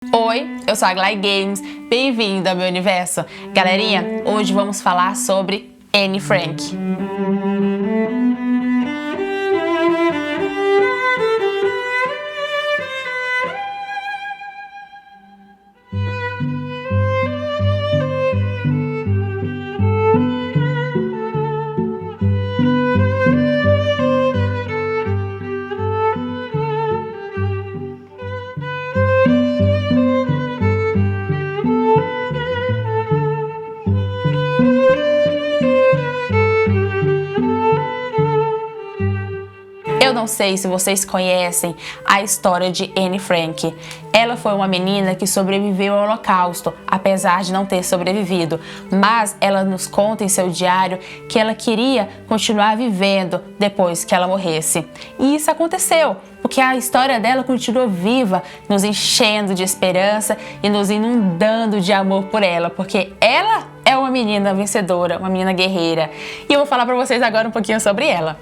Oi, eu sou a Glay Games, bem-vindo ao meu universo. Galerinha, hoje vamos falar sobre Anne Frank. Eu não sei se vocês conhecem a história de Anne Frank. Ela foi uma menina que sobreviveu ao Holocausto, apesar de não ter sobrevivido. Mas ela nos conta em seu diário que ela queria continuar vivendo depois que ela morresse. E isso aconteceu, porque a história dela continuou viva, nos enchendo de esperança e nos inundando de amor por ela, porque ela é uma menina vencedora, uma menina guerreira. E eu vou falar para vocês agora um pouquinho sobre ela.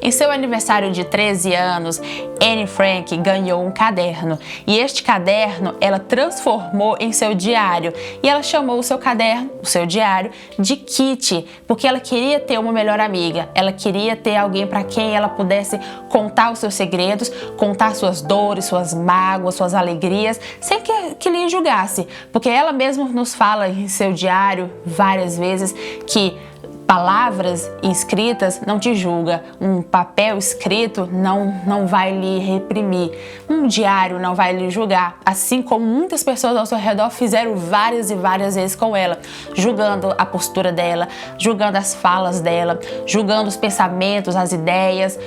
Em seu aniversário de 13 anos, Anne Frank ganhou um caderno e este caderno ela transformou em seu diário e ela chamou o seu caderno, o seu diário, de Kitty, porque ela queria ter uma melhor amiga, ela queria ter alguém para quem ela pudesse contar os seus segredos, contar suas dores, suas mágoas, suas alegrias, sem que lhe julgasse, porque ela mesma nos fala em seu diário várias vezes que palavras escritas não te julga, um papel escrito não vai lhe reprimir, um diário não vai lhe julgar, assim como muitas pessoas ao seu redor fizeram várias e várias vezes com ela, julgando a postura dela, julgando as falas dela, julgando os pensamentos, as ideias.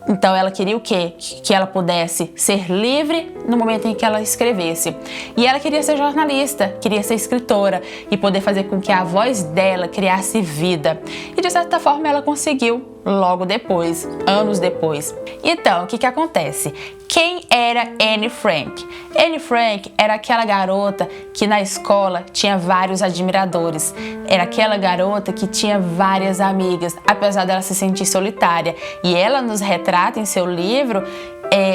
Então ela queria o quê? Que ela pudesse ser livre no momento em que ela escrevesse. E ela queria ser jornalista, queria ser escritora e poder fazer com que a voz dela criasse vida. E de certa forma ela conseguiu logo depois, anos depois. Então, o que acontece? Quem era Anne Frank? Anne Frank era aquela garota que na escola tinha vários admiradores. Era aquela garota que tinha várias amigas, apesar dela se sentir solitária. E ela nos retrata em seu livro,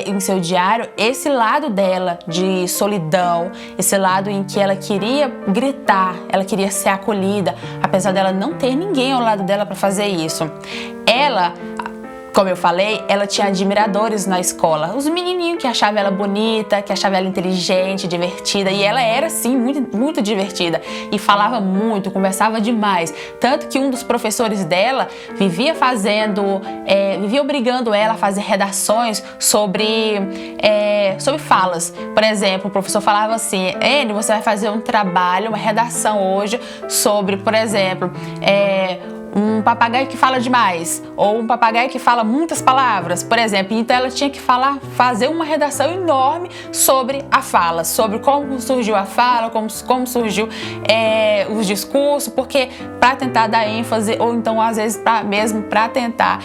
em seu diário, esse lado dela de solidão, esse lado em que ela queria gritar, ela queria ser acolhida, apesar dela não ter ninguém ao lado dela para fazer isso. Ela, como eu falei, ela tinha admiradores na escola, os menininhos que achavam ela bonita, que achavam ela inteligente, divertida, e ela era sim muito, muito divertida e falava muito, conversava demais, tanto que um dos professores dela vivia obrigando ela a fazer redações sobre falas. Por exemplo, o professor falava assim: Anne, você vai fazer um trabalho, uma redação hoje sobre, por exemplo, um papagaio que fala demais, ou um papagaio que fala muitas palavras, por exemplo. Então ela tinha que fazer uma redação enorme sobre a fala, sobre como surgiu a fala, como surgiu os discursos, porque para tentar dar ênfase, ou então às vezes mesmo para tentar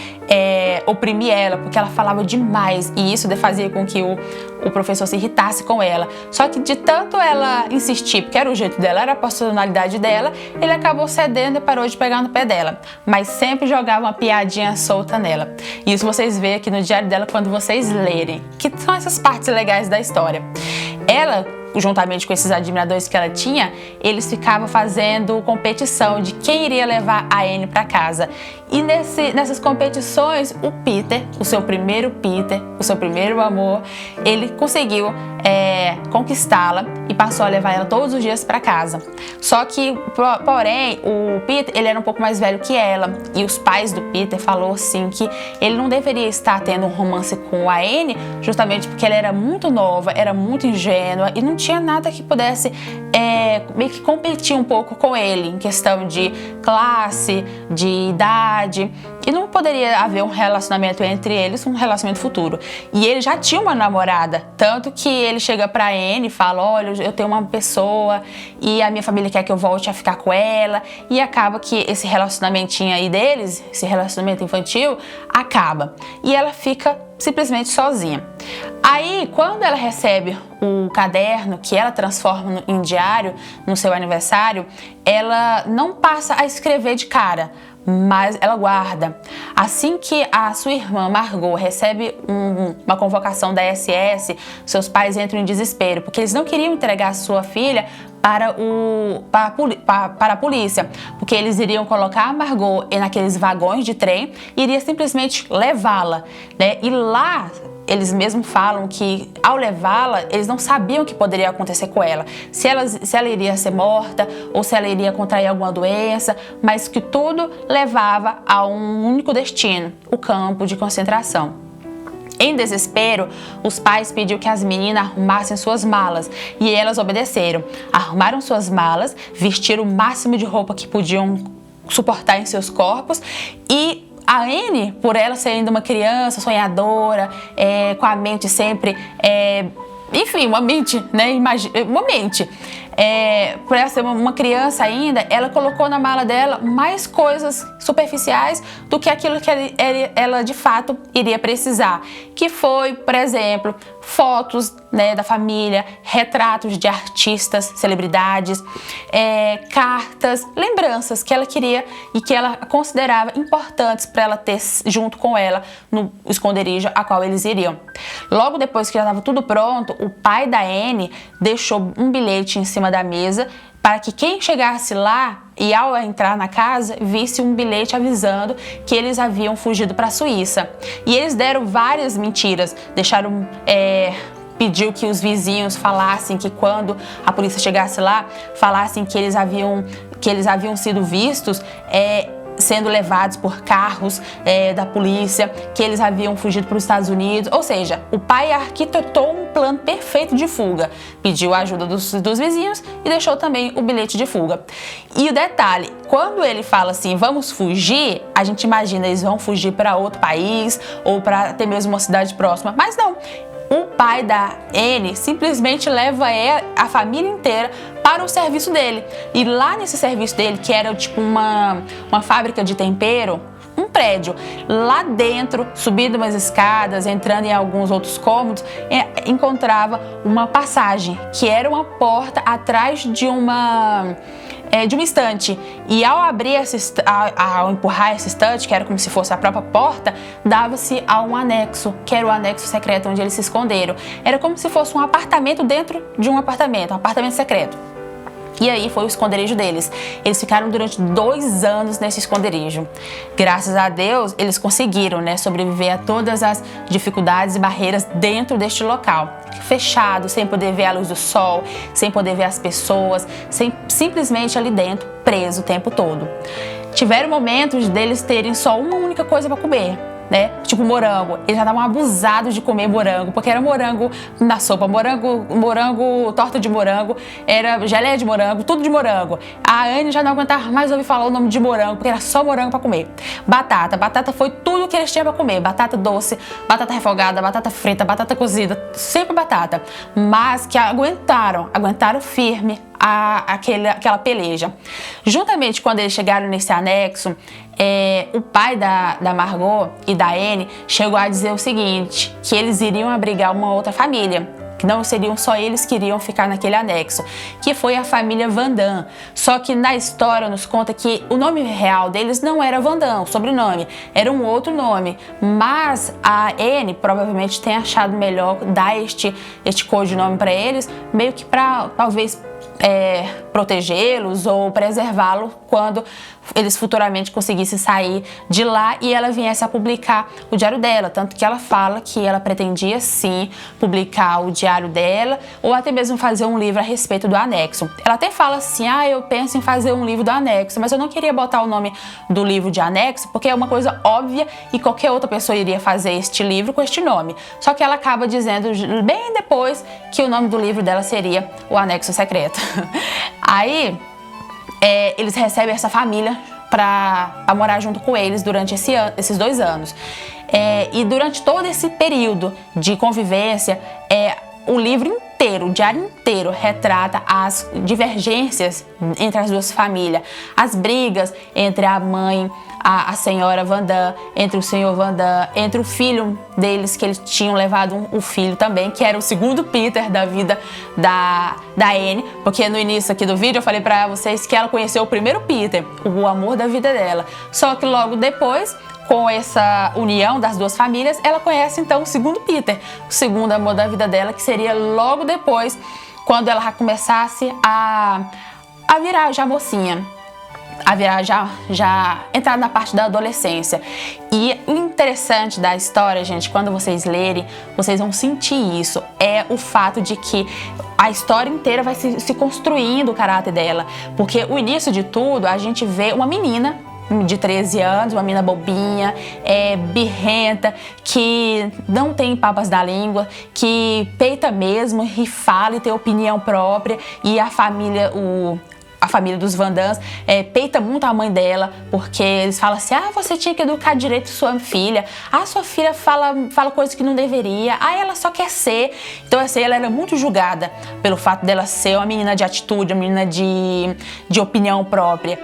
oprimir ela, porque ela falava demais e isso fazia com que o professor se irritasse com ela. Só que de tanto ela insistir, porque era o jeito dela, era a personalidade dela, ele acabou cedendo e parou de pegar no pé dela, mas sempre jogava uma piadinha solta nela. E isso vocês veem aqui no diário dela quando vocês lerem, que são essas partes legais da história. Ela, juntamente com esses admiradores que ela tinha, eles ficavam fazendo competição de quem iria levar a Anne para casa. E nessas competições, o Peter, o seu primeiro amor, ele conseguiu conquistá-la e passou a levar ela todos os dias para casa. Só que, porém, o Peter, ele era um pouco mais velho que ela, e os pais do Peter falaram assim que ele não deveria estar tendo um romance com a Anne, justamente porque ela era muito nova, era muito ingênua e não tinha nada que pudesse meio que competir um pouco com ele em questão de classe, de idade, e não poderia haver um relacionamento entre eles, um relacionamento futuro. E ele já tinha uma namorada, tanto que ele chega pra Anne e fala: olha, eu tenho uma pessoa e a minha família quer que eu volte a ficar com ela, e acaba que esse relacionamentinho aí deles, esse relacionamento infantil, acaba. E ela fica simplesmente sozinha. Aí, quando ela recebe o caderno que ela transforma em diário no seu aniversário, ela não passa a escrever de cara, mas ela guarda. Assim que a sua irmã Margot recebe uma convocação da SS, seus pais entram em desespero, porque eles não queriam entregar a sua filha para a polícia, porque eles iriam colocar a Margot naqueles vagões de trem e iria simplesmente levá-la, né? E lá eles mesmos falam que ao levá-la, eles não sabiam o que poderia acontecer com ela, se ela iria ser morta ou se ela iria contrair alguma doença, mas que tudo levava a um único destino, o campo de concentração. Em desespero, os pais pediram que as meninas arrumassem suas malas e elas obedeceram. Arrumaram suas malas, vestiram o máximo de roupa que podiam suportar em seus corpos e a Anne, por ela ser ainda uma criança sonhadora, com a mente sempre, enfim, uma mente, né? Uma mente. Por ela ser uma criança ainda, ela colocou na mala dela mais coisas superficiais do que aquilo que ela de fato iria precisar, que foi, por exemplo, fotos, né, da família, retratos de artistas, celebridades, cartas, lembranças que ela queria e que ela considerava importantes para ela ter junto com ela no esconderijo a qual eles iriam. Logo depois que já estava tudo pronto, o pai da Anne deixou um bilhete em cima da mesa para que quem chegasse lá e ao entrar na casa visse um bilhete avisando que eles haviam fugido para a Suíça. E eles deram várias mentiras, pediu que os vizinhos falassem que quando a polícia chegasse lá, falassem que eles haviam sido vistos sendo levados por carros da polícia, que eles haviam fugido para os Estados Unidos. Ou seja, o pai arquitetou um plano perfeito de fuga, pediu a ajuda dos vizinhos e deixou também o bilhete de fuga. E o detalhe, quando ele fala assim, vamos fugir, a gente imagina eles vão fugir para outro país ou para até mesmo uma cidade próxima, mas não. O pai da Anne simplesmente leva a família inteira para o serviço dele. E lá nesse serviço dele, que era tipo uma fábrica de tempero, um prédio, lá dentro, subindo umas escadas, entrando em alguns outros cômodos, encontrava uma passagem, que era uma porta atrás de uma estante. E ao abrir ao empurrar essa estante, que era como se fosse a própria porta, dava-se a um anexo, que era o anexo secreto onde eles se esconderam. Era como se fosse um apartamento dentro de um apartamento secreto. E aí foi o esconderijo deles. Eles ficaram durante 2 anos nesse esconderijo. Graças a Deus, eles conseguiram, né, sobreviver a todas as dificuldades e barreiras dentro deste local. Fechado, sem poder ver a luz do sol, sem poder ver as pessoas, simplesmente ali dentro, preso o tempo todo. Tiveram momentos deles terem só uma única coisa para comer, né? Tipo morango. Eles já estavam abusados de comer morango, porque era morango na sopa, morango, torta de morango, era geleia de morango, tudo de morango. A Anne já não aguentava mais ouvir falar o nome de morango, porque era só morango para comer. Batata foi tudo que eles tinham para comer. Batata doce, batata refogada, batata frita, batata cozida, sempre batata. Mas que aguentaram firme aquela peleja. Juntamente quando eles chegaram nesse anexo, o pai da Margot e da Anne chegou a dizer o seguinte, que eles iriam abrigar uma outra família, que não seriam só eles que iriam ficar naquele anexo, que foi a família Van Damme. Só que na história nos conta que o nome real deles não era Van Damme, o sobrenome, era um outro nome, mas a Anne provavelmente tem achado melhor dar este codinome para eles, meio que para talvez protegê-los ou preservá-los quando eles futuramente conseguissem sair de lá e ela viesse a publicar o diário dela. Tanto que ela fala que ela pretendia sim publicar o diário dela ou até mesmo fazer um livro a respeito do anexo. Ela até fala assim, eu penso em fazer um livro do anexo, mas eu não queria botar o nome do livro de anexo porque é uma coisa óbvia e qualquer outra pessoa iria fazer este livro com este nome. Só que ela acaba dizendo bem depois que o nome do livro dela seria O Anexo Secreto. Aí eles recebem essa família para morar junto com eles durante esses 2 anos. E durante todo esse período de convivência, o livro inteiro, o diário inteiro, retrata as divergências entre as duas famílias, as brigas entre a mãe, a senhora Van Damme, entre o senhor Van Damme, entre o filho deles que eles tinham levado um filho também, que era o segundo Peter da vida da Anne, porque no início aqui do vídeo eu falei pra vocês que ela conheceu o primeiro Peter, o amor da vida dela. Só que logo depois, com essa união das duas famílias, ela conhece então o segundo Peter, o segundo amor da vida dela, que seria logo depois, quando ela começasse a virar já mocinha, a virar já entrar na parte da adolescência. E o interessante da história, gente, quando vocês lerem, vocês vão sentir isso, é o fato de que a história inteira vai se construindo o caráter dela, porque o início de tudo, a gente vê uma menina de 13 anos, uma menina bobinha, birrenta, que não tem papas da língua, que peita mesmo e fala e tem opinião própria, e a família dos Van Dams peita muito a mãe dela, porque eles falam assim: você tinha que educar direito sua filha, sua filha fala coisas que não deveria, ela só quer ser. Então assim, ela era muito julgada pelo fato dela ser uma menina de atitude, uma menina de opinião própria.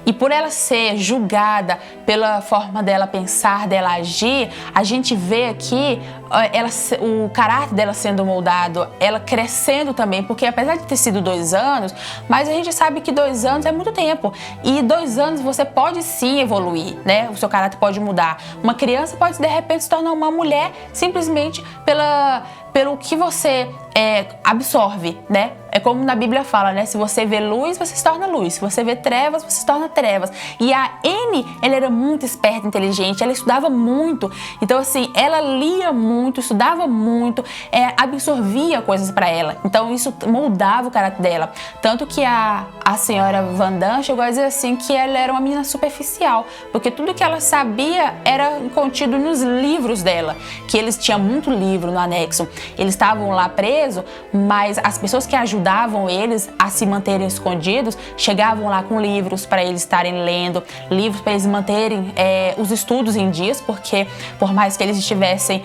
E por ela ser julgada pela forma dela pensar, dela agir, a gente vê aqui o caráter dela sendo moldado, ela crescendo também, porque apesar de ter sido 2 anos, mas a gente sabe que 2 anos é muito tempo. E 2 anos você pode sim evoluir, né? O seu caráter pode mudar. Uma criança pode de repente se tornar uma mulher simplesmente pelo que você absorve, né? É como na Bíblia fala, né? Se você vê luz, você se torna luz. Se você vê trevas, você se torna trevas. E a Anne, ela era muito esperta, inteligente, ela estudava muito. Então, assim, ela lia muito, estudava muito, absorvia coisas para ela. Então, isso moldava o caráter dela. Tanto que a senhora Van Damme chegou a dizer assim que ela era uma menina superficial, porque tudo que ela sabia era contido nos livros dela, que eles tinham muito livro no anexo. Eles estavam lá presos, mas as pessoas que ajudavam eles a se manterem escondidos chegavam lá com livros para eles estarem lendo, livros para eles manterem os estudos em dias, porque por mais que eles estivessem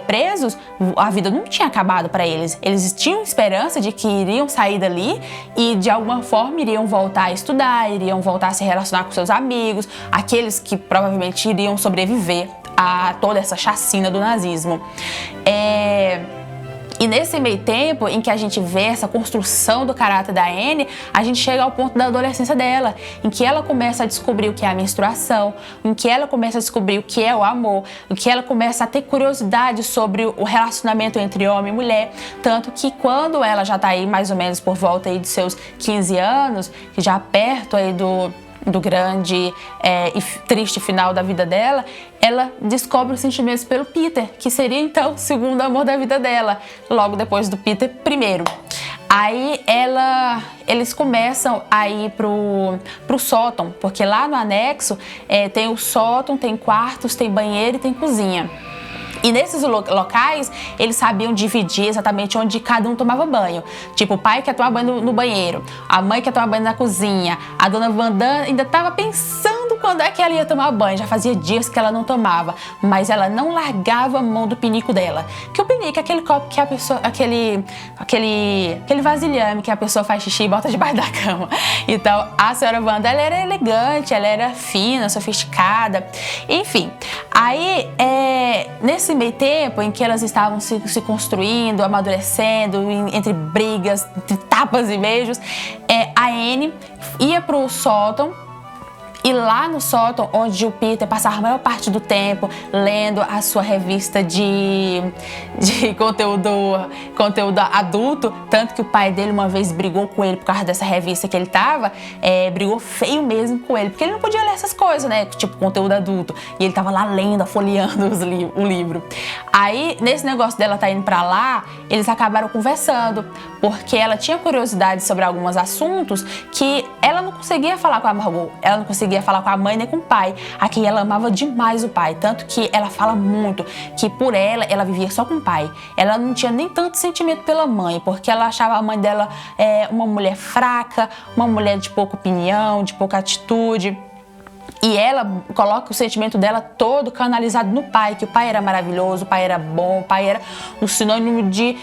presos, a vida não tinha acabado para eles. Eles tinham esperança de que iriam sair dali e de alguma forma iriam voltar a estudar, iriam voltar a se relacionar com seus amigos, aqueles que provavelmente iriam sobreviver a toda essa chacina do nazismo. E nesse meio tempo em que a gente vê essa construção do caráter da Anne, a gente chega ao ponto da adolescência dela, em que ela começa a descobrir o que é a menstruação, em que ela começa a descobrir o que é o amor, em que ela começa a ter curiosidade sobre o relacionamento entre homem e mulher, tanto que quando ela já está aí mais ou menos por volta aí de seus 15 anos, já perto aí do grande e triste final da vida dela, ela descobre os sentimentos pelo Peter, que seria então o segundo amor da vida dela, logo depois do Peter primeiro. Aí eles começam a ir pro sótão, porque lá no anexo tem o sótão, tem quartos, tem banheiro e tem cozinha. E nesses locais, eles sabiam dividir exatamente onde cada um tomava banho. Tipo, o pai quer tomar banho no banheiro, a mãe quer tomar banho na cozinha, a dona Van Damme ainda estava pensando quando é que ela ia tomar banho. Já fazia dias que ela não tomava, mas ela não largava a mão do pinico dela. Que o pinico é aquele copo que a pessoa, aquele vasilhame que a pessoa faz xixi e bota debaixo da cama. Então, a senhora Van Damme, ela era elegante, ela era fina, sofisticada, enfim. Aí, nesse meio tempo em que elas estavam se construindo, amadurecendo, entre brigas, entre tapas e beijos, a Anne ia pro sótão. E lá no sótão, onde o Peter passava a maior parte do tempo lendo a sua revista de conteúdo adulto, tanto que o pai dele uma vez brigou com ele por causa dessa revista que ele tava, brigou feio mesmo com ele, porque ele não podia ler essas coisas, né, tipo conteúdo adulto, e ele tava lá lendo, folheando o livro. Aí, nesse negócio dela tá indo pra lá, eles acabaram conversando, porque ela tinha curiosidade sobre alguns assuntos que ela não conseguia falar com a Margot, ela não conseguia conseguia falar com a mãe nem com o pai. Aqui ela amava demais o pai, tanto que ela fala muito que por ela vivia só com o pai. Ela não tinha nem tanto sentimento pela mãe, porque ela achava a mãe dela uma mulher fraca, uma mulher de pouca opinião, de pouca atitude. E ela coloca o sentimento dela todo canalizado no pai, que o pai era maravilhoso, o pai era bom, o pai era um sinônimo de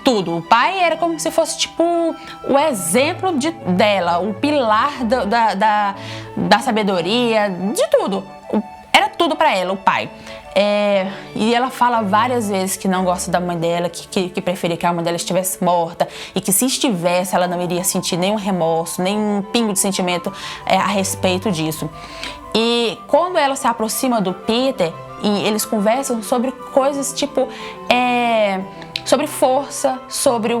tudo. O pai era como se fosse tipo o exemplo dela, o pilar da sabedoria, de tudo. Era tudo pra ela, o pai. E ela fala várias vezes que não gosta da mãe dela, que preferia que a mãe dela estivesse morta e que se estivesse ela não iria sentir nenhum remorso, nenhum pingo de sentimento a respeito disso. E quando ela se aproxima do Peter e eles conversam sobre coisas tipo sobre força, sobre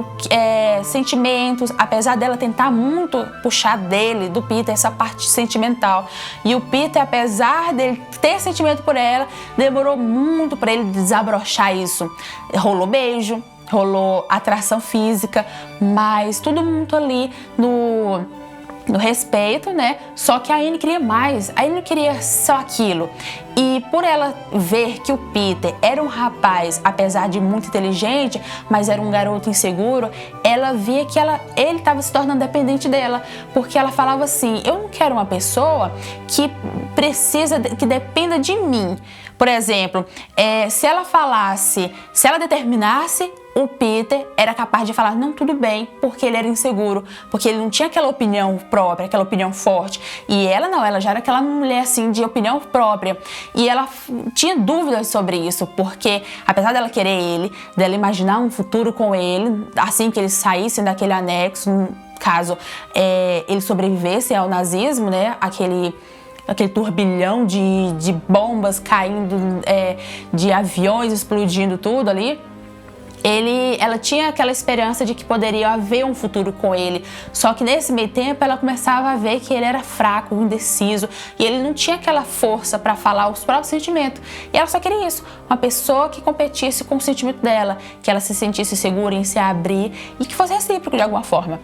sentimentos, apesar dela tentar muito puxar do Peter, essa parte sentimental. E o Peter, apesar dele ter sentimento por ela, demorou muito para ele desabrochar isso. Rolou beijo, rolou atração física, mas tudo muito ali no respeito, né? Só que a Anne queria mais, a Anne não queria só aquilo. E por ela ver que o Peter era um rapaz, apesar de muito inteligente, mas era um garoto inseguro, ela via que ele estava se tornando dependente dela, porque ela falava assim: eu não quero uma pessoa que que dependa de mim. Por exemplo, se ela determinasse, o Peter era capaz de falar não, tudo bem, porque ele era inseguro, porque ele não tinha aquela opinião própria, aquela opinião forte. E ela não, ela já era aquela mulher assim de opinião própria. E ela tinha dúvidas sobre isso, porque apesar dela querer ele, dela imaginar um futuro com ele, assim que eles saíssem daquele anexo, caso ele sobrevivesse ao nazismo, né, aquele turbilhão de bombas caindo, de aviões explodindo tudo ali. Ela tinha aquela esperança de que poderia haver um futuro com ele, só que nesse meio tempo ela começava a ver que ele era fraco, indeciso, e ele não tinha aquela força para falar os próprios sentimentos, e ela só queria isso, uma pessoa que competisse com o sentimento dela, que ela se sentisse segura em se abrir e que fosse recíproco de alguma forma.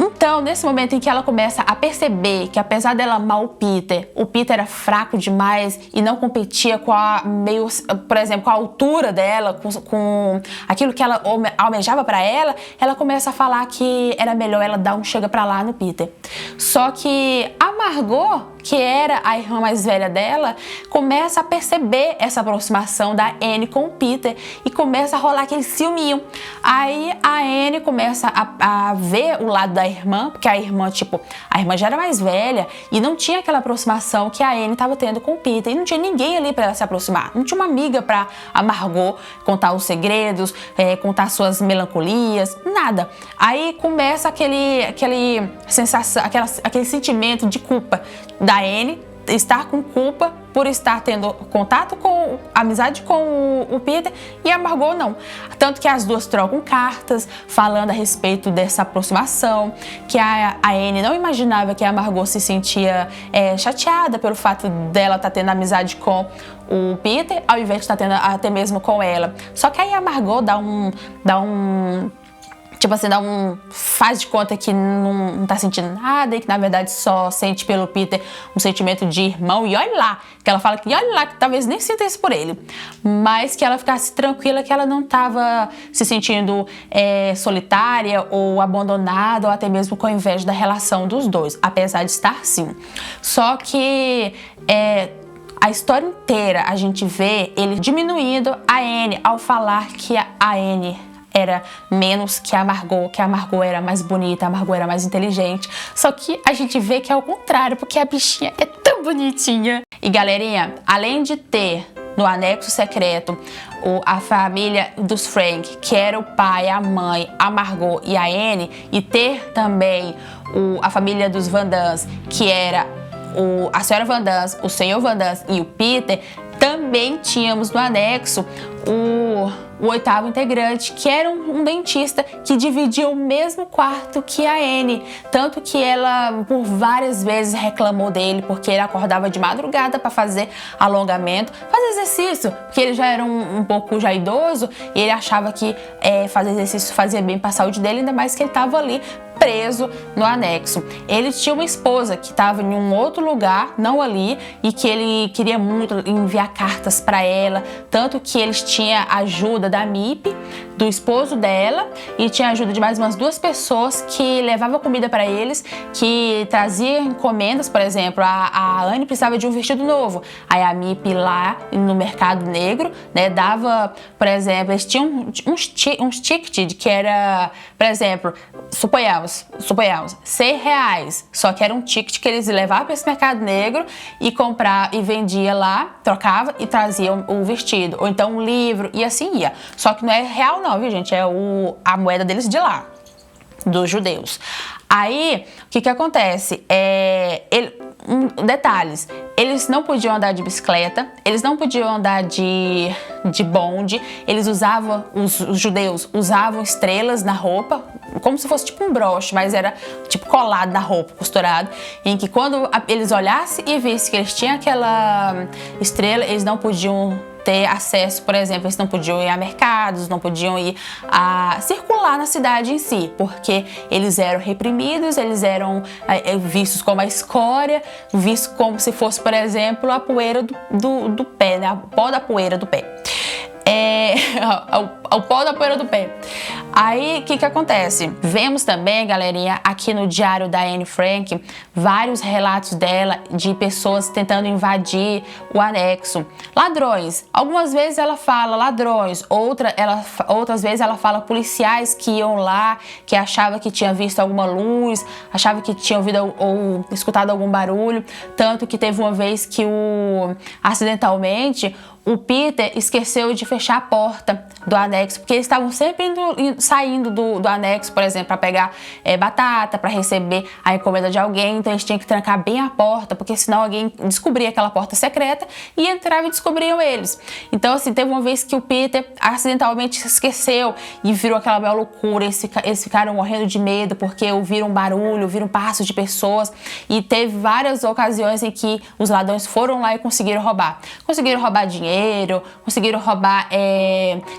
Então, nesse momento em que ela começa a perceber que apesar dela amar o Peter era fraco demais e não competia por exemplo, com a altura dela, com aquilo que ela almejava para ela, ela começa a falar que era melhor ela dar um chega pra lá no Peter. Só que a Margot, que era a irmã mais velha dela, começa a perceber essa aproximação da Anne com o Peter e começa a rolar aquele ciúminho. Aí a Anne começa a ver o lado da irmã, porque a irmã já era mais velha e não tinha aquela aproximação que a Anne estava tendo com o Peter, e não tinha ninguém ali para ela se aproximar, não tinha uma amiga para a Margot contar os segredos, contar suas melancolias, nada. Aí começa aquele sentimento de culpa da Anne, estar com culpa por estar tendo contato amizade com o Peter, e a Margot não. Tanto que as duas trocam cartas falando a respeito dessa aproximação, que a Anne não imaginava que a Margot se sentia chateada pelo fato dela estar tendo amizade com o Peter, ao invés de estar tendo até mesmo com ela. Só que aí a Margot faz de conta que não tá sentindo nada e que na verdade só sente pelo Peter um sentimento de irmão, e olha lá, que ela fala que olha lá, que talvez nem sinta isso por ele, mas que ela ficasse tranquila que ela não tava se sentindo solitária ou abandonada, ou até mesmo com inveja da relação dos dois, apesar de estar sim. Só que a história inteira a gente vê ele diminuindo a Anne ao falar que a Anne era menos que a Margot era mais bonita, a Margot era mais inteligente. Só que a gente vê que é o contrário, porque a bichinha é tão bonitinha. E galerinha, além de ter no anexo secreto a família dos Frank, que era o pai, a mãe, a Margot e a Anne, e ter também a família dos Van Dams, que era a senhora Van Dams, o senhor Van Dams e o Peter, também tínhamos no anexo o oitavo integrante, que era um dentista que dividia o mesmo quarto que a Anne, tanto que ela por várias vezes reclamou dele porque ele acordava de madrugada para fazer alongamento, fazer exercício, porque ele já era um pouco já idoso e ele achava que fazer exercício fazia bem para a saúde dele, ainda mais que ele estava ali preso no anexo. Ele tinha uma esposa que estava em um outro lugar, não ali, e que ele queria muito enviar cartas para ela, tanto que eles tinham a ajuda da MIP, do esposo dela, e tinha a ajuda de mais umas 2 pessoas que levavam comida para eles, que traziam encomendas. Por exemplo, a Anne precisava de um vestido novo, aí a MIP lá no mercado negro, né, dava, por exemplo, eles tinham uns tickets que era, por exemplo, suponhamos, R$100, só que era um ticket que eles levavam para esse mercado negro e comprar e vendia lá, trocava e trazia o vestido, ou então um livro, e assim ia. Só que não é real não, viu, gente? É a moeda deles de lá, dos judeus. Aí, o que acontece? Detalhes, eles não podiam andar de bicicleta, eles não podiam andar de bonde, eles usavam, os judeus usavam estrelas na roupa, como se fosse tipo um broche, mas era tipo colado na roupa, costurado, em que quando eles olhassem e vissem que eles tinham aquela estrela, eles não podiam ter acesso, por exemplo, eles não podiam ir a mercados, não podiam ir a circular na cidade em si, porque eles eram reprimidos, eles eram vistos como a escória, vistos como se fosse, por exemplo, a poeira do pé, né? O pó da poeira do pé. O pó da poeira do pé. Aí, o que acontece? Vemos também, galerinha, aqui no diário da Anne Frank, vários relatos dela de pessoas tentando invadir o anexo. Ladrões. Algumas vezes ela fala ladrões, outras vezes ela fala policiais que iam lá, que achava que tinha visto alguma luz, achava que tinha ouvido ou escutado algum barulho. Tanto que teve uma vez que acidentalmente o Peter esqueceu de fechar a porta do anexo, porque eles estavam sempre saindo do anexo, por exemplo, para pegar batata, para receber a encomenda de alguém. Então eles tinham que trancar bem a porta, porque senão alguém descobria aquela porta secreta e entrava e descobriam eles. Então, assim, teve uma vez que o Peter acidentalmente se esqueceu e virou aquela maior loucura. Eles ficaram morrendo de medo porque ouviram barulho, ouviram passos de pessoas, e teve várias ocasiões em que os ladrões foram lá e conseguiram roubar. Conseguiram roubar dinheiro, conseguiram roubar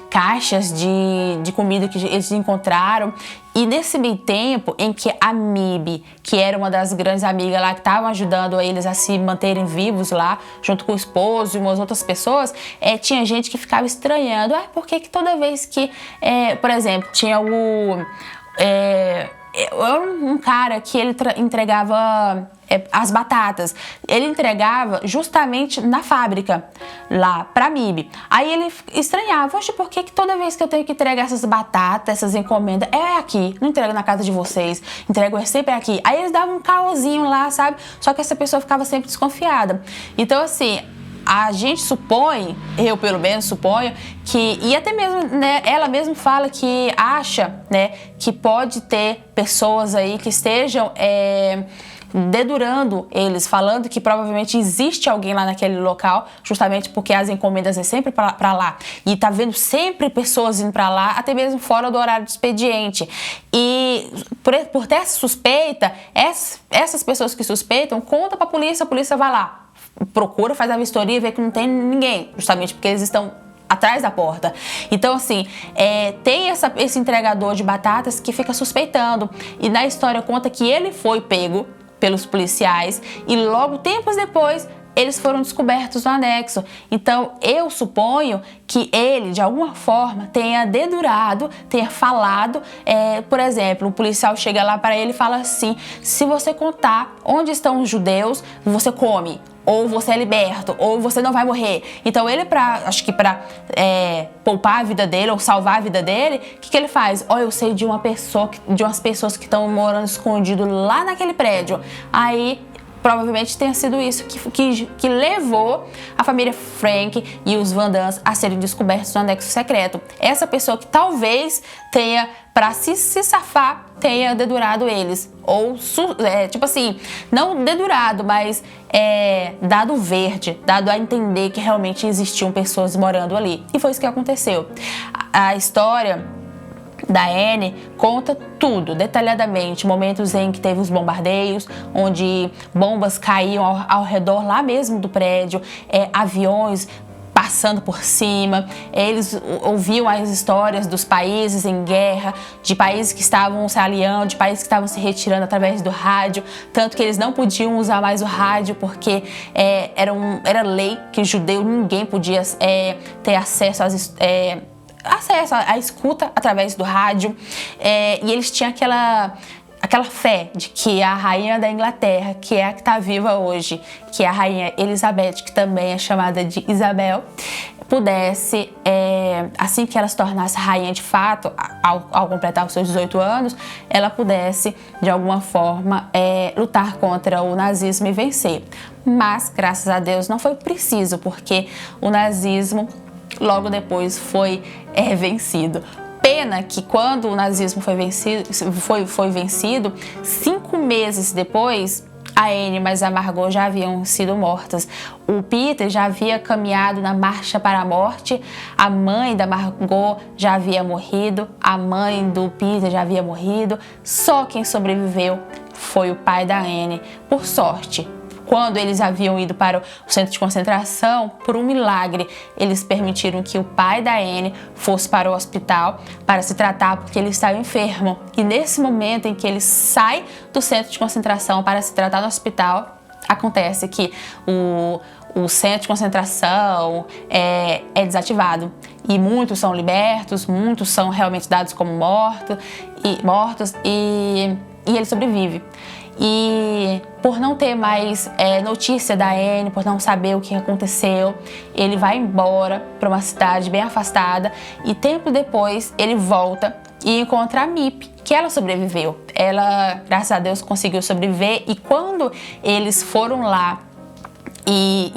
caixas de comida que eles encontraram. E nesse meio tempo em que a Mib, que era uma das grandes amigas lá que estavam ajudando eles a se manterem vivos lá, junto com o esposo e umas outras pessoas, tinha gente que ficava estranhando. Por que toda vez que, por exemplo, tinha um cara que ele entregava as batatas, ele entregava justamente na fábrica lá pra Mib. Aí ele estranhava, poxa, por que toda vez que eu tenho que entregar essas batatas, essas encomendas, aqui, não entrego na casa de vocês, entrego sempre aqui. Aí eles davam um caosinho lá, sabe? Só que essa pessoa ficava sempre desconfiada. Então, assim, a gente supõe, eu pelo menos suponho, que, e até mesmo, né, ela mesma fala que acha, né, que pode ter pessoas aí que estejam dedurando eles, falando que provavelmente existe alguém lá naquele local, justamente porque as encomendas é sempre para lá, e tá vendo sempre pessoas indo para lá, até mesmo fora do horário de expediente. E por ter essa suspeita, essas pessoas que suspeitam, conta pra polícia, a polícia vai lá, procura, faz a vistoria e vê que não tem ninguém, justamente porque eles estão atrás da porta. Então, assim, tem esse entregador de batatas que fica suspeitando, e na história conta que ele foi pego pelos policiais e logo tempos depois eles foram descobertos no anexo. Então eu suponho que ele de alguma forma tenha dedurado, tenha falado, por exemplo, o policial chega lá para ele e fala assim: se você contar onde estão os judeus, você come, ou você é liberto, ou você não vai morrer. Então ele, acho que para poupar a vida dele ou salvar a vida dele, o que ele faz? Eu sei de umas pessoas que estão morando escondido lá naquele prédio. Aí provavelmente tenha sido isso que levou a família Frank e os Van Dams a serem descobertos no anexo secreto. Essa pessoa que talvez tenha, para se safar, tenha dedurado eles. Ou, tipo assim, não dedurado, mas dado verde, dado a entender que realmente existiam pessoas morando ali. E foi isso que aconteceu. A história da Anne conta tudo detalhadamente, momentos em que teve os bombardeios, onde bombas caíam ao redor lá mesmo do prédio, aviões passando por cima. Eles ouviam as histórias dos países em guerra, de países que estavam se aliando, de países que estavam se retirando através do rádio, tanto que eles não podiam usar mais o rádio porque era lei que judeu ninguém podia ter acesso à escuta através do rádio. E eles tinham aquela fé de que a rainha da Inglaterra, que é a que está viva hoje, que é a rainha Elizabeth, que também é chamada de Isabel, pudesse, assim que ela se tornasse rainha de fato, ao completar os seus 18 anos, ela pudesse, de alguma forma, lutar contra o nazismo e vencer. Mas, graças a Deus, não foi preciso, porque o nazismo logo depois foi vencido. Pena que quando o nazismo foi vencido, 5 meses depois, a Anne e a Margot já haviam sido mortas. O Peter já havia caminhado na marcha para a morte, a mãe da Margot já havia morrido, a mãe do Peter já havia morrido, só quem sobreviveu foi o pai da Anne. Por sorte, quando eles haviam ido para o centro de concentração, por um milagre, eles permitiram que o pai da Anne fosse para o hospital para se tratar, porque ele estava enfermo. E nesse momento em que ele sai do centro de concentração para se tratar no hospital, acontece que o centro de concentração é desativado. E muitos são libertos, muitos são realmente dados como mortos e ele sobrevive. E por não ter mais notícia da Anne, por não saber o que aconteceu, ele vai embora para uma cidade bem afastada e tempo depois ele volta e encontra a Miep, que ela sobreviveu. Ela, graças a Deus, conseguiu sobreviver, e quando eles foram lá e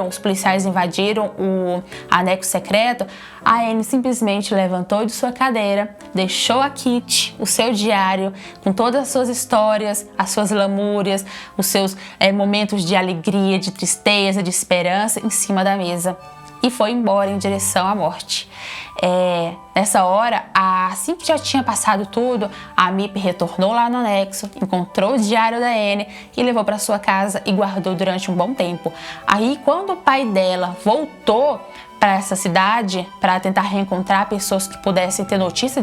os policiais invadiram o anexo secreto, a Anne simplesmente levantou de sua cadeira, deixou a Kitty, o seu diário, com todas as suas histórias, as suas lamúrias, os seus momentos de alegria, de tristeza, de esperança, em cima da mesa, e foi embora em direção à morte. Nessa hora, assim que já tinha passado tudo, a Miep retornou lá no anexo, encontrou o diário da Anne e levou para sua casa e guardou durante um bom tempo. Aí, quando o pai dela voltou para essa cidade para tentar reencontrar pessoas que pudessem ter notícia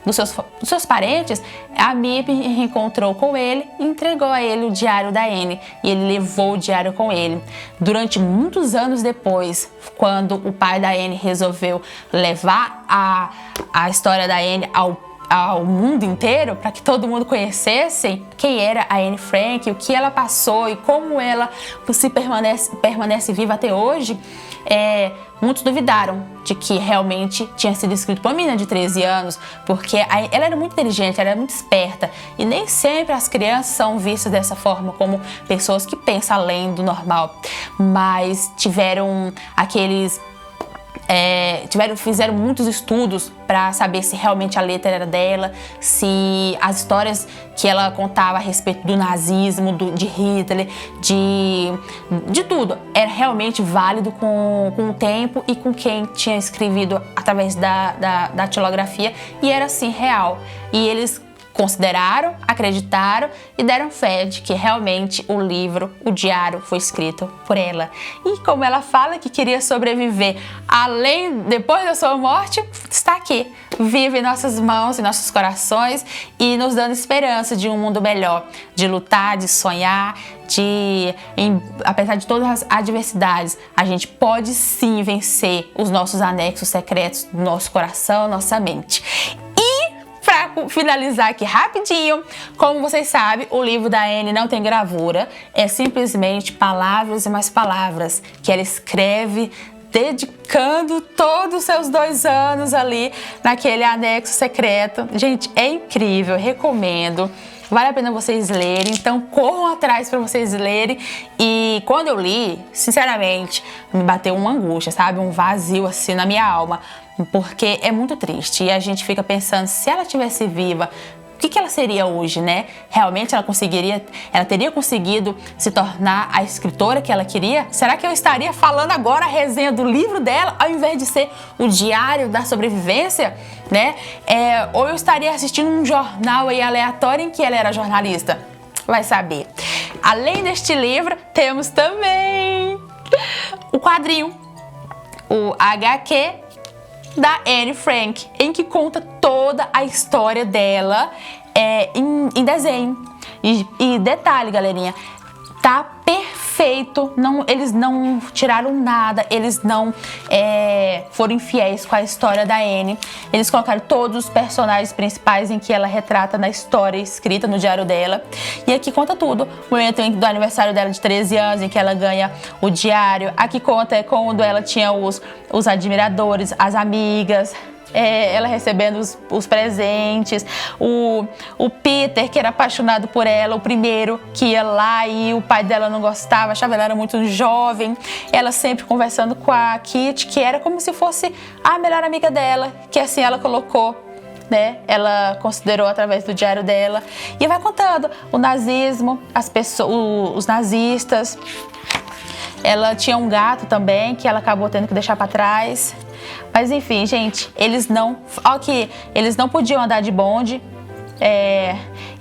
dos seus parentes, a Miep reencontrou com ele e entregou a ele o diário da Anne, e ele levou o diário com ele. Durante muitos anos depois, quando o pai da Anne resolveu levar a história da Anne ao mundo inteiro, para que todo mundo conhecesse quem era a Anne Frank, o que ela passou e como ela permanece viva até hoje, muitos duvidaram de que realmente tinha sido escrito por uma menina de 13 anos, porque ela era muito inteligente, ela era muito esperta, e nem sempre as crianças são vistas dessa forma, como pessoas que pensam além do normal, mas tiveram fizeram muitos estudos para saber se realmente a letra era dela, se as histórias que ela contava a respeito do nazismo, de Hitler, de tudo, era realmente válido com o tempo e com quem tinha escrevido através da datilografia, e era assim real. E eles consideraram, acreditaram e deram fé de que realmente o diário foi escrito por ela. E como ela fala que queria sobreviver depois da sua morte, está aqui, vive em nossas mãos e nossos corações, e nos dando esperança de um mundo melhor, de lutar, de sonhar, apesar de todas as adversidades, a gente pode sim vencer os nossos anexos secretos do nosso coração, nossa mente. Para finalizar aqui rapidinho, como vocês sabem, o livro da Anne não tem gravura, é simplesmente palavras e mais palavras que ela escreve, dedicando todos os seus 2 anos ali naquele anexo secreto. Gente, é incrível, recomendo. Vale a pena vocês lerem, então corram atrás para vocês lerem. E quando eu li, sinceramente, me bateu uma angústia, sabe? Um vazio assim na minha alma, porque é muito triste. E a gente fica pensando, se ela estivesse viva, o que ela seria hoje, né? Realmente ela teria conseguido se tornar a escritora que ela queria? Será que eu estaria falando agora a resenha do livro dela, ao invés de ser o diário da sobrevivência, né? Ou eu estaria assistindo um jornal aí aleatório em que ela era jornalista? Vai saber. Além deste livro, temos também o quadrinho o HQ da Anne Frank, em que conta toda a história dela em desenho. E detalhe, galerinha, tá perfeito, eles não tiraram nada, eles não foram infiéis com a história da Anne. Eles colocaram todos os personagens principais em que ela retrata na história escrita no diário dela. E aqui conta tudo. O momento do aniversário dela de 13 anos, em que ela ganha o diário. Aqui conta quando ela tinha os admiradores, as amigas, ela recebendo os presentes, o Peter, que era apaixonado por ela, o primeiro que ia lá e o pai dela não gostava, achava ela era muito jovem, ela sempre conversando com a Kitty, que era como se fosse a melhor amiga dela, que assim ela colocou, né? Ela considerou através do diário dela, e vai contando o nazismo, as pessoas, os nazistas. Ela tinha um gato também, que ela acabou tendo que deixar para trás. Mas enfim, gente, eles não podiam andar de bonde.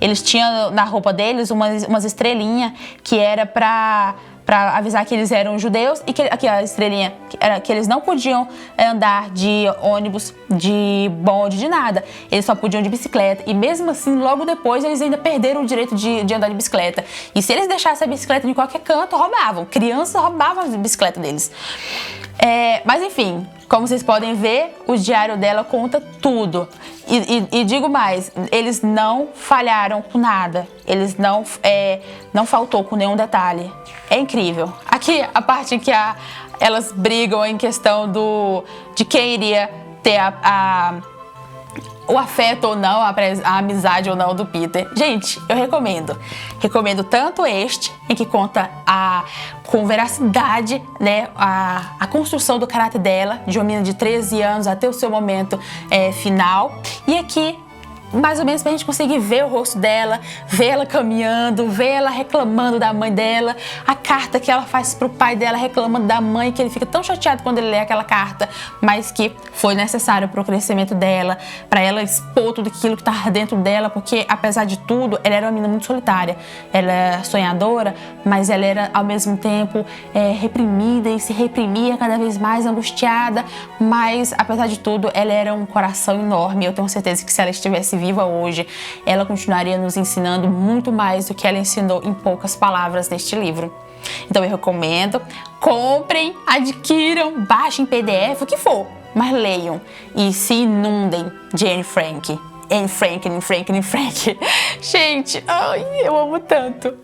Eles tinham na roupa deles umas estrelinhas que era para avisar que eles eram judeus, e que a estrelinha era que eles não podiam andar de ônibus, de bonde, de nada. Eles só podiam de bicicleta. E mesmo assim, logo depois, eles ainda perderam o direito de andar de bicicleta. E se eles deixassem a bicicleta em qualquer canto, roubavam. Crianças roubavam a bicicleta deles. Mas enfim, como vocês podem ver, o diário dela conta tudo. E digo mais, eles não falharam com nada. Eles não faltou com nenhum detalhe. É incrível. Aqui a parte em que elas brigam em questão de quem iria ter o afeto ou não, a amizade ou não do Peter. Gente, eu recomendo. Recomendo tanto este, em que conta com veracidade, né, a construção do caráter dela, de uma menina de 13 anos até o seu momento final. E aqui, mais ou menos pra gente conseguir ver o rosto dela, ver ela caminhando, ver ela reclamando da mãe dela, a carta que ela faz pro pai dela reclamando da mãe, que ele fica tão chateado quando ele lê aquela carta, mas que foi necessário pro crescimento dela, pra ela expor tudo aquilo que tava dentro dela, porque apesar de tudo, ela era uma menina muito solitária. Ela era sonhadora, mas ela era ao mesmo tempo reprimida e se reprimia cada vez mais, angustiada, mas apesar de tudo, ela era um coração enorme. Eu tenho certeza que se ela estivesse viva hoje, ela continuaria nos ensinando muito mais do que ela ensinou em poucas palavras neste livro. Então eu recomendo, comprem, adquiram, baixem PDF, o que for, mas leiam e se inundem de Anne Frank. Anne Frank, Anne Frank, Anne Frank. Gente, ai, eu amo tanto.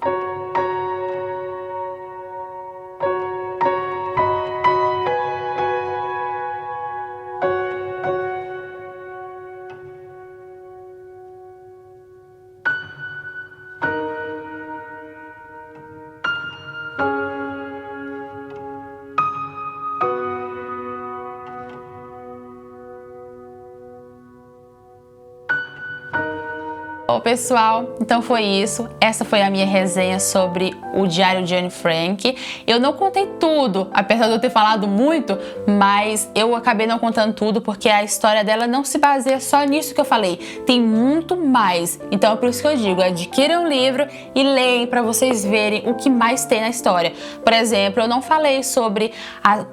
Bom, pessoal, então foi isso. Essa foi a minha resenha sobre o Diário de Anne Frank. Eu não contei tudo, apesar de eu ter falado muito, mas eu acabei não contando tudo porque a história dela não se baseia só nisso que eu falei. Tem muito mais. Então é por isso que eu digo, adquiram o livro e leiam para vocês verem o que mais tem na história. Por exemplo, eu não falei sobre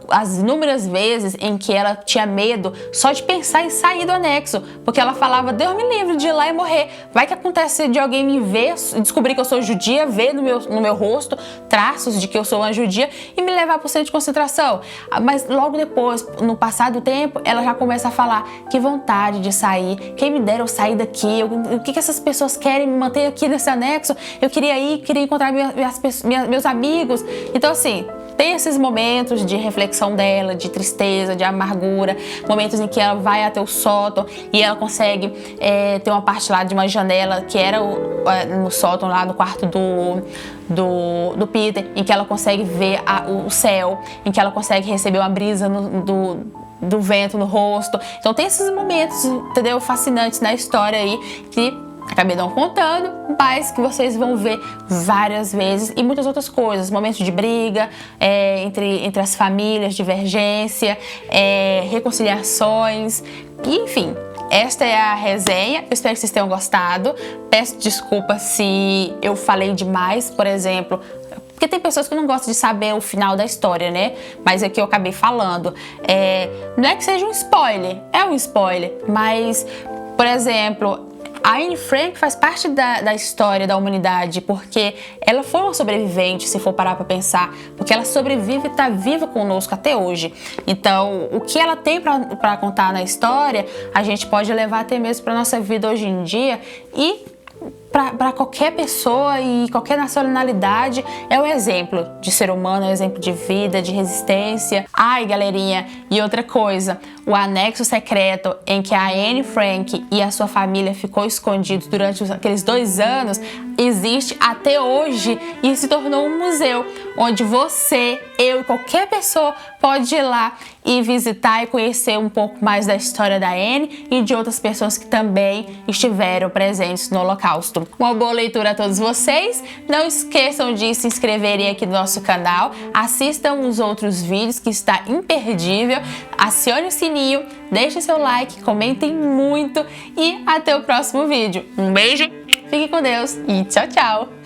as inúmeras vezes em que ela tinha medo só de pensar em sair do anexo, porque ela falava, Deus me livre de ir lá e morrer. Vai que acontece de alguém me ver, descobrir que eu sou judia, ver no meu rosto traços de que eu sou uma judia e me levar para o centro de concentração. Mas logo depois, no passar do tempo, ela já começa a falar, que vontade de sair, quem me dera eu sair daqui, o que essas pessoas querem me manter aqui nesse anexo, eu queria ir, queria encontrar meus amigos. Então assim, tem esses momentos de reflexão dela, de tristeza, de amargura, momentos em que ela vai até o sótão e ela consegue ter uma parte lá de uma janela que era no sótão, lá no quarto do Peter, em que ela consegue ver o céu, em que ela consegue receber uma brisa do vento no rosto. Então tem esses momentos, entendeu, fascinantes na história aí que acabei não contando, mas que vocês vão ver várias vezes, e muitas outras coisas, momentos de briga entre as famílias, divergência, reconciliações, enfim. Esta é a resenha, eu espero que vocês tenham gostado. Peço desculpa se eu falei demais, por exemplo, Porque tem pessoas que não gostam de saber o final da história, né? Mas aqui eu acabei falando. Não é que seja um spoiler, é um spoiler, mas, por exemplo, a Anne Frank faz parte da história da humanidade, porque ela foi uma sobrevivente, se for parar pra pensar, porque ela sobrevive e tá viva conosco até hoje. Então, o que ela tem pra contar na história, a gente pode levar até mesmo pra nossa vida hoje em dia e para qualquer pessoa e qualquer nacionalidade. É um exemplo de ser humano, é um exemplo de vida, de resistência. Ai, galerinha, e outra coisa, o anexo secreto em que a Anne Frank e a sua família ficou escondido durante aqueles 2 anos existe até hoje e se tornou um museu onde você, eu e qualquer pessoa pode ir lá e visitar e conhecer um pouco mais da história da Anne e de outras pessoas que também estiveram presentes no Holocausto. Uma boa leitura a todos vocês. Não esqueçam de se inscreverem aqui no nosso canal, assistam os outros vídeos que está imperdível, acione o sininho, deixe seu like, comentem muito e até o próximo vídeo. Um beijo, fique com Deus e tchau, tchau!